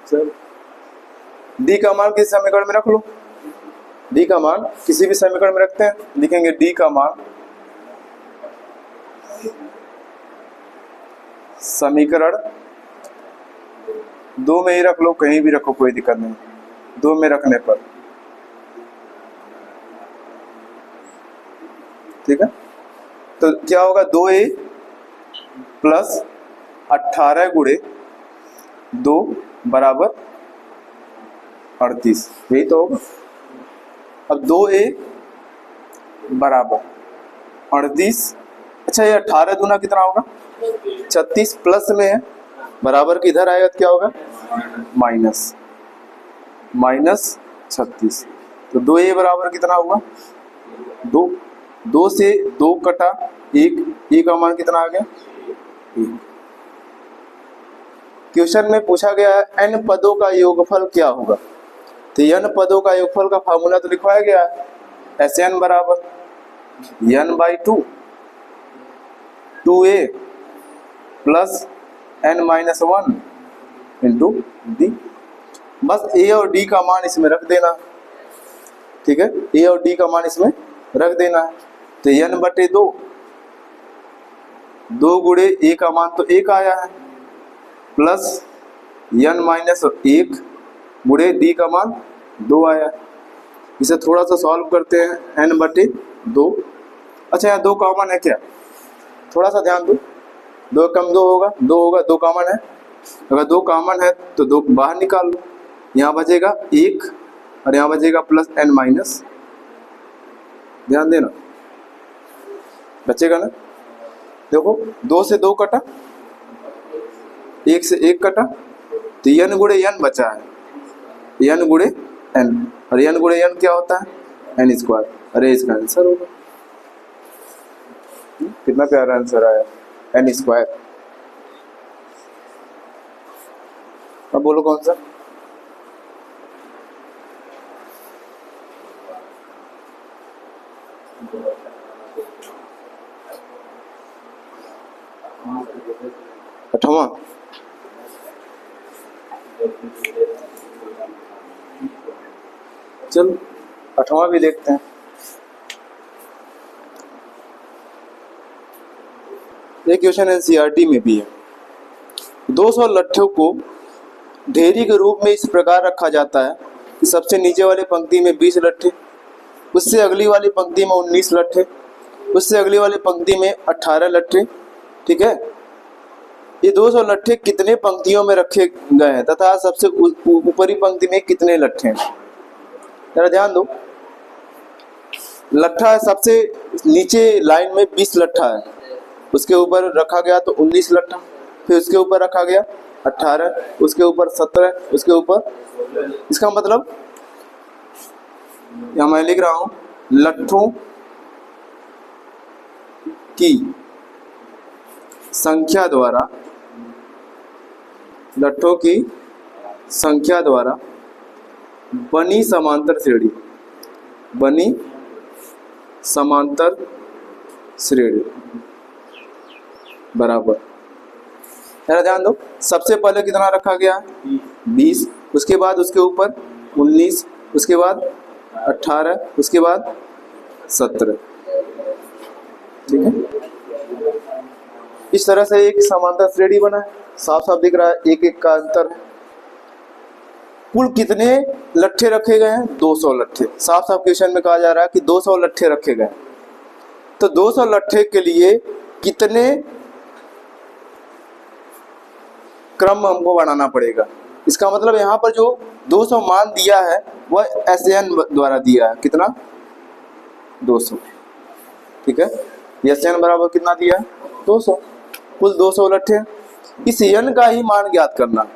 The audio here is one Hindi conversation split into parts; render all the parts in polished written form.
सर डी का मान किस समीकरण में रख लो, डी का मान किसी भी समीकरण में रखते हैं, लिखेंगे डी का मान समीकरण दो में ही रख लो, कहीं भी रखो कोई दिक्कत नहीं, दो में रखने पर, ठीक है। तो क्या होगा, 2a प्लस 18 गुणे 2 बराबर 38, यही तो होगा। अब 2a बराबर 38, अच्छा ये 18 दूना कितना होगा 36, प्लस में है बराबर के इधर आएगा तो क्या होगा माइनस 36, तो 2a बराबर कितना हुआ 2, 2 से 2 कटा 1, a का मान कितना आ गया 1। क्वेश्चन में पूछा गया है n पदों का योगफल क्या होगा, तो n पदों का योगफल का फार्मूला तो लिखवाया गया है, Sn बराबर n/2 2a plus n-1 into D. बस a और d का मान इसमें रख देना, ठीक है, a और d का मान इसमें रख देना है। तो n/2, 2 गुणे a का मान तो 1 आया है, प्लस n-1 गुणे d का मान 2 आया है। इसे थोड़ा सा सॉल्व करते हैं, n/2, अच्छा यहाँ 2 कॉमन है क्या, थोड़ा सा ध्यान दो, 2 कम 2 होगा, 2 होगा, 2 कॉमन है, अगर 2 कॉमन है तो 2 बाहर निकाल लो, यहाँ बचेगा 1 और यहाँ बचेगा प्लस n-, ध्यान देना, बचेगा ना। देखो 2 से 2 कटा, 1 से 1 कटा, तो n गुणे n बचा है, n गुणे n, और n गुणे n क्या होता है n², अरे इसका आंसर होगा, कितना प्यारा आंसर आया n²। अब बोलो कौन सा, आठवां, चलो 8वां भी देखते हैं। ये क्वेश्चन एनसीईआरटी में भी है। 200 लट्ठों को ढेरी के रूप में इस प्रकार रखा जाता है कि सबसे नीचे वाली पंक्ति में 20 लट्ठे, उससे अगली वाली पंक्ति में 19 लट्ठे, उससे अगली वाली पंक्ति में 18 लट्ठे, ठीक है। ये 200 लट्ठे कितने पंक्तियों में रखे गए हैं तथा सबसे ऊपरी पंक्ति में कितने लट्ठे हैं, जरा ध्यान दो। लट्ठा सबसे नीचे लाइन में 20 लट्ठा है, उसके ऊपर रखा गया तो 19 लट्ठा, फिर उसके ऊपर रखा गया 18, उसके ऊपर 17, उसके ऊपर, इसका मतलब यहाँ मैं लिख रहा हूं लट्ठों की संख्या द्वारा, लट्ठों की संख्या द्वारा बनी समांतर श्रेणी, बनी समांतर श्रेणी बराबर, जरा ध्यान दो। सबसे पहले कितना रखा गया 20, उसके बाद उसके ऊपर 19, उसके बाद 18, उसके बाद 17, ठीक है। इस तरह से एक समांतर श्रेणी बना है, साफ साफ दिख रहा है, एक एक का अंतर है। कुल कितने लट्ठे रखे गए हैं 200 लट्ठे, साफ साफ क्वेश्चन में कहा जा रहा है कि 200 लट्ठे रखे गए। तो 200 लट्ठे के लिए कितने क्रम हमको बनाना पड़ेगा, इसका मतलब यहाँ पर जो 200 मान दिया है वह SN द्वारा दिया है, कितना 200, ठीक है। SN बराबर कितना दिया है 200, कुल 200 लट्ठे। इस n का ही मान ज्ञात करना,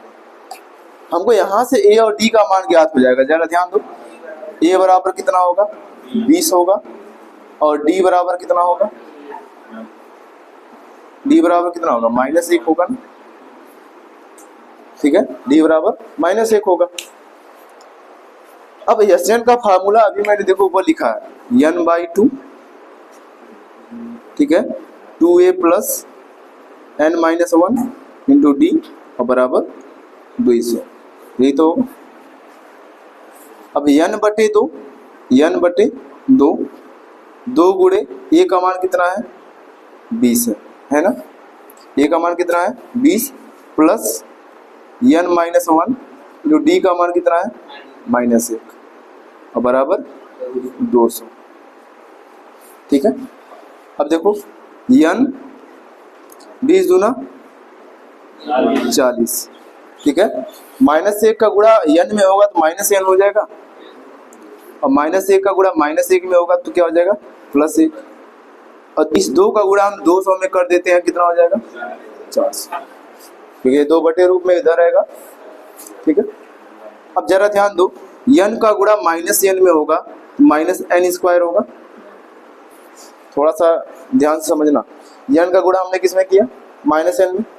हमको यहाँ से a और d का मान ज्ञात हो जाएगा, जरा ध्यान दो। a बराबर कितना होगा 20 होगा, और d बराबर कितना होगा, d बराबर कितना होगा -1 होगा ना, ठीक है, d बराबर -1 होगा। अब SN का फार्मूला अभी मैंने देखो ऊपर लिखा है n/2, ठीक है, 2a plus n-1 into D और बराबर 200, यही तो होगा। अब n बटे 2, n बटे 2, 2 गुणे a का मान कितना है 20 है ना, a का मान कितना है 20 प्लस n माइनस 1 जो d का मान कितना है -1 और बराबर 200। ठीक है, अब देखो n 20 दूना 40, ठीक है, -1 का गुणा n में होगा तो -n हो जाएगा और -1 का गुणा -1 में होगा तो क्या हो जाएगा +1, और इस 2 का गुणा हम 200 में कर देते हैं, कितना हो जाएगा 400, क्योंकि 2 बटे रूप में इधर रहेगा। ठीक है, अब जरा ध्यान दो, n का गुणा -n में होगा तो -n² होगा, थोड़ा सा ध्यान से समझना, n का गुणा हमने किस में किया -n में,